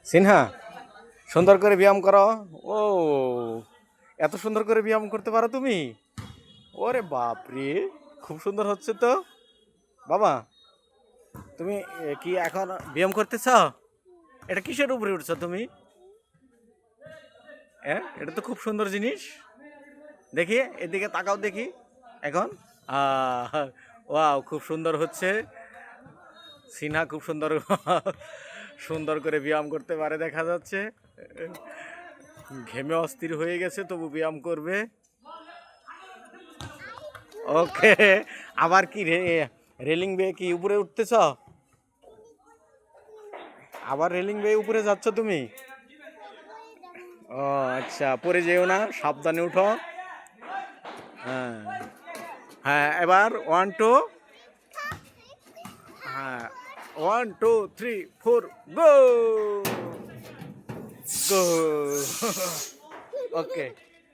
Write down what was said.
সিনহা, সুন্দর করে ব্যায়াম করো। ও, এত সুন্দর করে ব্যায়াম করতে পারো তুমি? ওরে বাপরে, খুব সুন্দর হচ্ছে তো। বাবা, তুমি কি এখন ব্যায়াম করতেছ? এটা কিসের উপরে উঠছো তুমি? হ্যাঁ, এটা তো খুব সুন্দর জিনিস। দেখি, এদিকে তাকাও দেখি। এখন ওয়াও, খুব সুন্দর হচ্ছে। সিনহা খুব সুন্দর সুন্দর করে ব্যায়াম করতে পারে দেখা যাচ্ছে। ঘেমে অস্থির হয়ে গেছে, তবু ব্যায়াম করবে। ওকে, আবার কি রেলিং বেয়ে কি উপরে উঠতেছ? আবার রেলিং বেয়ে উপরে যাচ্ছ তুমি? ও আচ্ছা, পরে যেও না, সাবধানে উঠো। হ্যাঁ, হ্যাঁ, এবার 1 2, হ্যাঁ, 1 2 3 4, গো গো। ওকে।